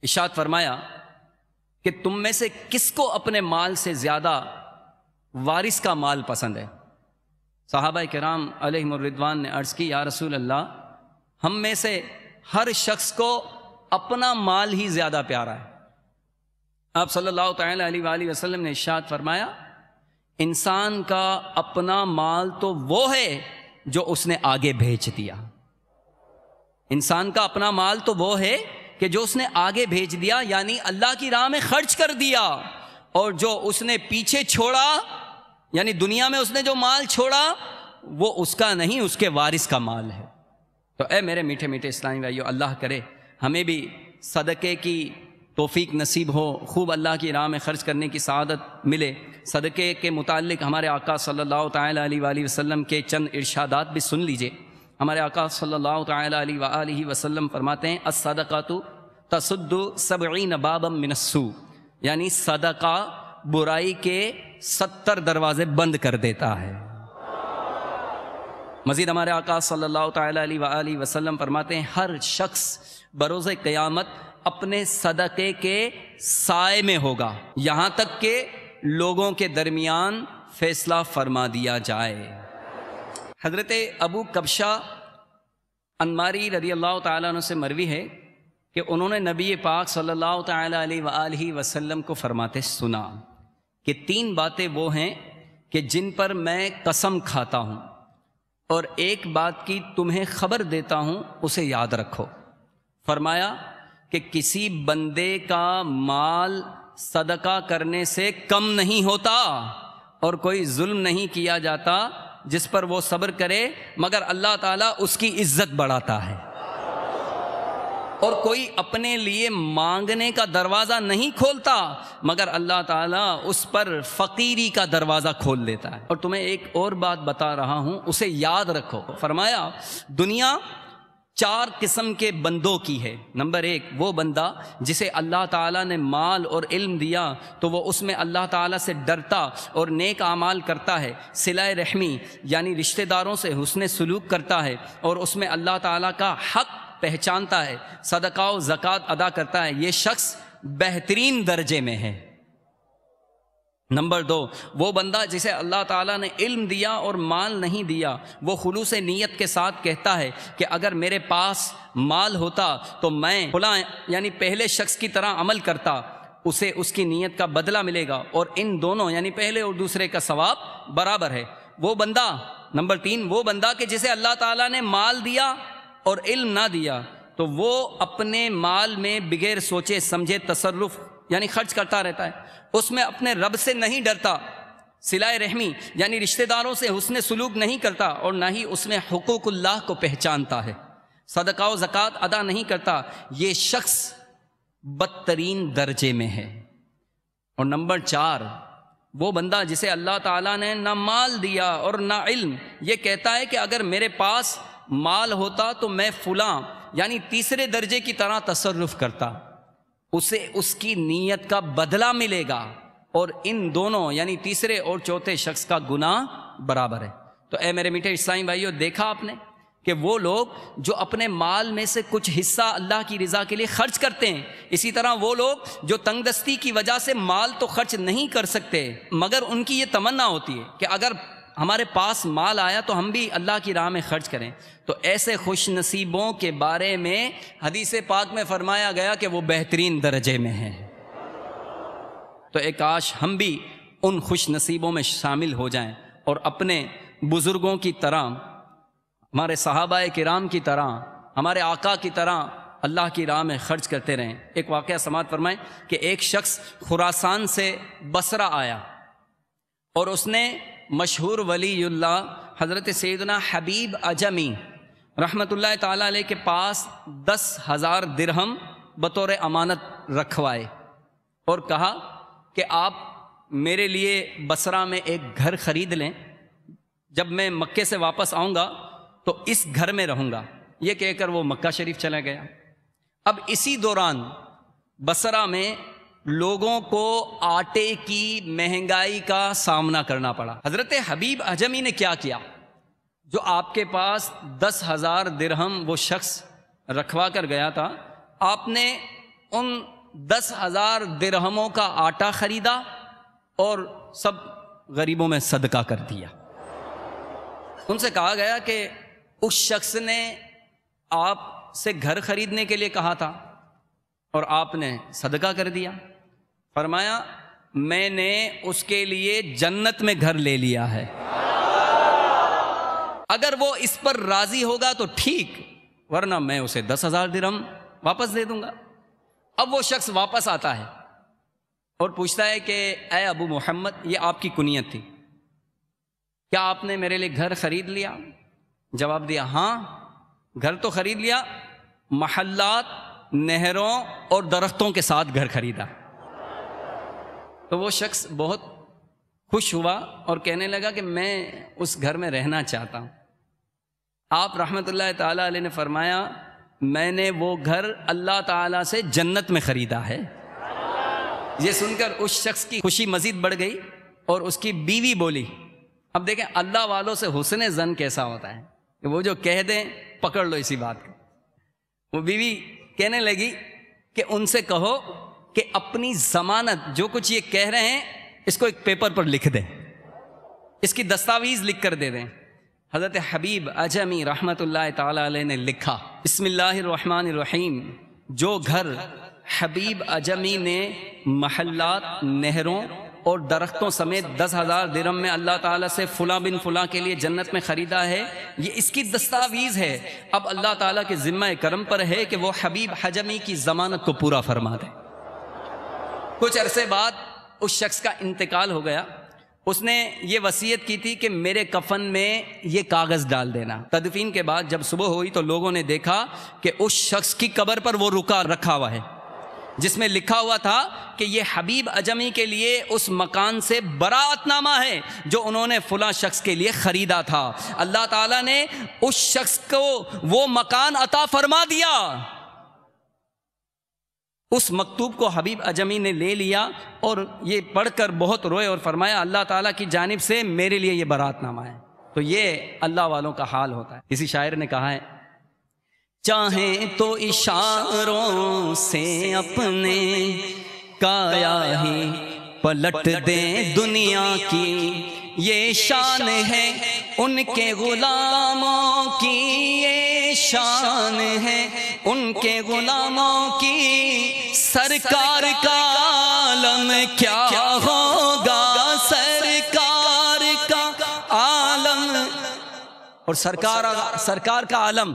ارشاد فرمایا کہ تم میں سے کس کو اپنے مال سے زیادہ وارث کا مال پسند ہے؟ صحابہ کرام علیہم الرضوان نے عرض کی، یا رسول اللہ، ہم میں سے ہر شخص کو اپنا مال ہی زیادہ پیارا ہے۔ آپ صلی اللہ تعالیٰ علیہ وآلہ وسلم نے ارشاد فرمایا، انسان کا اپنا مال تو وہ ہے جو اس نے آگے بھیج دیا۔ انسان کا اپنا مال تو وہ ہے کہ جو اس نے آگے بھیج دیا، یعنی اللہ کی راہ میں خرچ کر دیا، اور جو اس نے پیچھے چھوڑا، یعنی دنیا میں اس نے جو مال چھوڑا وہ اس کا نہیں، اس کے وارث کا مال ہے۔ تو اے میرے میٹھے میٹھے اسلامی بھائیو، اللہ کرے ہمیں بھی صدقے کی توفیق نصیب ہو، خوب اللہ کی راہ میں خرچ کرنے کی سعادت ملے۔ صدقے کے متعلق ہمارے آقا صلی اللہ تعالیٰ علیہ وآلہ وسلم کے چند ارشادات بھی سن لیجئے۔ ہمارے آقا صلی اللہ تعالیٰ علیہ وآلہ وسلم فرماتے ہیں، الصدقۃ تصد 70 بابا من السوء، یعنی صدقہ برائی کے 70 دروازے بند کر دیتا ہے۔ مزید ہمارے آقا صلی اللہ تعالیٰ علیہ وآلہ وسلم فرماتے ہیں، ہر شخص بروز قیامت اپنے صدقے کے سائے میں ہوگا، یہاں تک کہ لوگوں کے درمیان فیصلہ فرما دیا جائے۔ حضرت ابو کبشہ انماری رضی اللہ تعالیٰ عنہ سے مروی ہے کہ انہوں نے نبی پاک صلی اللہ تعالیٰ علیہ وآلہ وسلم کو فرماتے سنا کہ 3 باتیں وہ ہیں کہ جن پر میں قسم کھاتا ہوں، اور ایک بات کی تمہیں خبر دیتا ہوں، اسے یاد رکھو۔ فرمایا کہ کسی بندے کا مال صدقہ کرنے سے کم نہیں ہوتا، اور کوئی ظلم نہیں کیا جاتا جس پر وہ صبر کرے، مگر اللہ تعالیٰ اس کی عزت بڑھاتا ہے۔ اور کوئی اپنے لیے مانگنے کا دروازہ نہیں کھولتا مگر اللہ تعالیٰ اس پر فقیری کا دروازہ کھول دیتا ہے۔ اور تمہیں ایک اور بات بتا رہا ہوں، اسے یاد رکھو۔ فرمایا دنیا 4 قسم کے بندوں کی ہے۔ نمبر 1 وہ بندہ جسے اللہ تعالیٰ نے مال اور علم دیا تو وہ اس میں اللہ تعالیٰ سے ڈرتا اور نیک اعمال کرتا ہے، صلہ رحمی یعنی رشتہ داروں سے حسن سلوک کرتا ہے اور اس میں اللہ تعالیٰ کا حق پہچانتا ہے، صدقہ و زکوٰۃ ادا کرتا ہے، یہ شخص بہترین درجے میں ہے۔ نمبر 2 وہ بندہ جسے اللہ تعالیٰ نے علم دیا اور مال نہیں دیا، وہ خلوص نیت کے ساتھ کہتا ہے کہ اگر میرے پاس مال ہوتا تو میں فلاں یعنی پہلے شخص کی طرح عمل کرتا، اسے اس کی نیت کا بدلہ ملے گا اور ان دونوں یعنی پہلے اور دوسرے کا ثواب برابر ہے۔ وہ بندہ نمبر 3 وہ بندہ کہ جسے اللہ تعالیٰ نے مال دیا اور علم نہ دیا تو وہ اپنے مال میں بغیر سوچے سمجھے تصرف یعنی خرچ کرتا رہتا ہے، اس میں اپنے رب سے نہیں ڈرتا، صلہ رحمی یعنی رشتہ داروں سے حسن سلوک نہیں کرتا اور نہ ہی اس میں حقوق اللہ کو پہچانتا ہے، صدقہ و زکوٰۃ ادا نہیں کرتا، یہ شخص بدترین درجے میں ہے۔ اور نمبر 4 وہ بندہ جسے اللہ تعالیٰ نے نہ مال دیا اور نہ علم، یہ کہتا ہے کہ اگر میرے پاس مال ہوتا تو میں فلاں یعنی تیسرے درجے کی طرح تصرف کرتا، اسے اس کی نیت کا بدلہ ملے گا اور ان دونوں یعنی تیسرے اور چوتھے شخص کا گناہ برابر ہے۔ تو اے میرے میٹھے اسلامی بھائیو، دیکھا آپ نے کہ وہ لوگ جو اپنے مال میں سے کچھ حصہ اللہ کی رضا کے لیے خرچ کرتے ہیں، اسی طرح وہ لوگ جو تنگ دستی کی وجہ سے مال تو خرچ نہیں کر سکتے مگر ان کی یہ تمنا ہوتی ہے کہ اگر ہمارے پاس مال آیا تو ہم بھی اللہ کی راہ میں خرچ کریں، تو ایسے خوش نصیبوں کے بارے میں حدیث پاک میں فرمایا گیا کہ وہ بہترین درجے میں ہیں۔ تو ایک کاش ہم بھی ان خوش نصیبوں میں شامل ہو جائیں اور اپنے بزرگوں کی طرح، ہمارے صحابہ کرام کی طرح، ہمارے آقا کی طرح اللہ کی راہ میں خرچ کرتے رہیں۔ ایک واقعہ سماعت فرمائیں کہ ایک شخص خراسان سے بصرہ آیا اور اس نے مشہور ولی اللہ حضرت سیدنا حبیب عجمی رحمۃ اللہ تعالیٰ علیہ کے پاس 10,000 درہم بطور امانت رکھوائے اور کہا کہ آپ میرے لیے بصرہ میں ایک گھر خرید لیں، جب میں مکے سے واپس آؤں گا تو اس گھر میں رہوں گا۔ یہ کہہ کر وہ مکہ شریف چلا گیا۔ اب اسی دوران بصرہ میں لوگوں کو آٹے کی مہنگائی کا سامنا کرنا پڑا۔ حضرت حبیب عجمی نے کیا کیا؟ جو آپ کے پاس 10,000 درہم وہ شخص رکھوا کر گیا تھا، آپ نے ان 10,000 درہموں کا آٹا خریدا اور سب غریبوں میں صدقہ کر دیا۔ ان سے کہا گیا کہ اس شخص نے آپ سے گھر خریدنے کے لیے کہا تھا اور آپ نے صدقہ کر دیا۔ فرمایا میں نے اس کے لیے جنت میں گھر لے لیا ہے، اگر وہ اس پر راضی ہوگا تو ٹھیک، ورنہ میں اسے 10,000 درہم واپس دے دوں گا۔ اب وہ شخص واپس آتا ہے اور پوچھتا ہے کہ اے ابو محمد، یہ آپ کی کنیت تھی، کیا آپ نے میرے لیے گھر خرید لیا؟ جواب دیا ہاں، گھر تو خرید لیا، محلات، نہروں اور درختوں کے ساتھ گھر خریدا۔ تو وہ شخص بہت خوش ہوا اور کہنے لگا کہ میں اس گھر میں رہنا چاہتا ہوں۔ آپ رحمت اللہ تعالیٰ علیہ نے فرمایا میں نے وہ گھر اللہ تعالیٰ سے جنت میں خریدا ہے۔ یہ سن کر اس شخص کی خوشی مزید بڑھ گئی اور اس کی بیوی بولی، اب دیکھیں اللہ والوں سے حسن ظن کیسا ہوتا ہے کہ وہ جو کہہ دیں پکڑ لو اسی بات کو۔ وہ بیوی کہنے لگی کہ ان سے کہو کہ اپنی ضمانت جو کچھ یہ کہہ رہے ہیں اس کو ایک پیپر پر لکھ دیں، اس کی دستاویز لکھ کر دے دیں۔ حضرت حبیب عجمی رحمت اللہ تعالی علیہ نے لکھا بسم اللہ الرحمن الرحیم، جو گھر حبیب عجمی نے محلات، نہروں اور درختوں سمیت 10,000 درہم میں اللہ تعالیٰ سے فلاں بن فلاں کے لیے جنت میں خریدا ہے، یہ اس کی دستاویز ہے۔ اب اللہ تعالیٰ کے ذمہ کرم پر ہے کہ وہ حبیب عجمی کی ضمانت کو پورا فرما دے۔ کچھ عرصے بعد اس شخص کا انتقال ہو گیا۔ اس نے یہ وصیت کی تھی کہ میرے کفن میں یہ کاغذ ڈال دینا۔ تدفین کے بعد جب صبح ہوئی تو لوگوں نے دیکھا کہ اس شخص کی قبر پر وہ رکھا ہوا ہے جس میں لکھا ہوا تھا کہ یہ حبیب اجمی کے لیے اس مکان سے براءت نامہ ہے جو انہوں نے فلاں شخص کے لیے خریدا تھا۔ اللہ تعالیٰ نے اس شخص کو وہ مکان عطا فرما دیا۔ اس مکتوب کو حبیب اجمی نے لے لیا اور یہ پڑھ کر بہت روئے اور فرمایا اللہ تعالیٰ کی جانب سے میرے لیے یہ براءت نامہ ہے۔ تو یہ اللہ والوں کا حال ہوتا ہے۔ کسی شاعر نے کہا ہے چاہیں تو اشاروں سے اپنے کایا ہی پلٹ دیں دنیا کی، یہ شان ہے ان کے غلاموں کی، یہ شان ہے ان کے غلاموں کی، سرکار کا عالم کیا ہوگا، سرکار کا عالم۔ اور سرکار کا عالم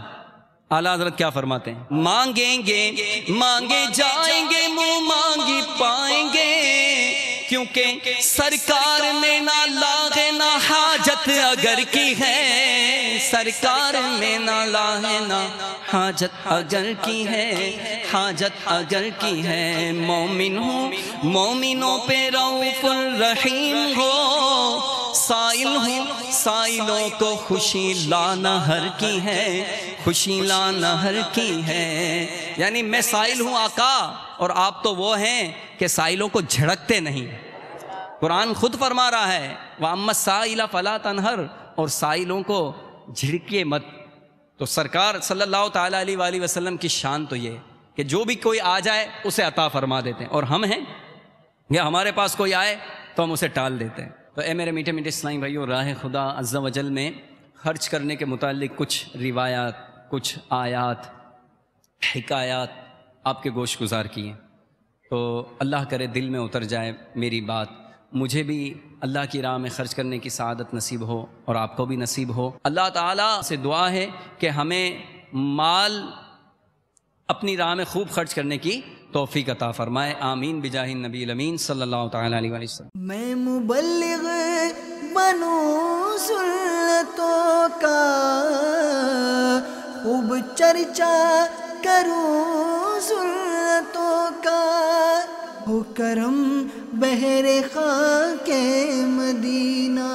اعلیٰ حضرت کیا فرماتے ہیں؟ مانگیں گے مانگے جائیں گے، منہ مانگی پائیں گے، کیونکہ سرکار میں نہ لاغ نہ حاجت اگر کی ہے، سرکار میں نہ لاغ نہ حاجت اگر کی ہے، حاجت اگر کی ہے۔ مومن ہوں مومنوں پہ رؤوف الرحیم ہو، سائل ہوں سائلوں کو خوشی لانا ہر کی ہے، خوشی لانا ہر کی ہے۔ یعنی میں سائل ہوں آقا اور آپ تو وہ ہیں کہ سائلوں کو جھڑکتے نہیں۔ قرآن خود فرما رہا ہے وَأَمَّا السَّائِلَ فَلَا تَنْهَرْ، اور سائلوں کو جھڑکیے مت۔ تو سرکار صلی اللہ تعالیٰ علیہ وآلہ وسلم کی شان تو یہ کہ جو بھی کوئی آ جائے اسے عطا فرما دیتے ہیں، اور ہم ہیں یا ہمارے پاس کوئی آئے تو ہم اسے ٹال دیتے ہیں۔ تو اے میرے میٹھے میٹھے اسلامی بھائیو، راہ خدا عز و جل میں خرچ کرنے کے متعلق کچھ روایات، کچھ آیات، حکایات آپ کے گوش گزار کیے، تو اللہ کرے دل میں اتر جائے میری بات، مجھے بھی اللہ کی راہ میں خرچ کرنے کی سعادت نصیب ہو اور آپ کو بھی نصیب ہو۔ اللہ تعالیٰ سے دعا ہے کہ ہمیں مال اپنی راہ میں خوب خرچ کرنے کی توفیق عطا فرمائے، آمین بجاہ النبی الامین صلی اللہ تعالیٰ علیہ وسلم۔ میں مبلغ بنوں سنتوں کا، خوب چرچا کروں سنتوں کا، ہو کرم بہر خاک مدینہ۔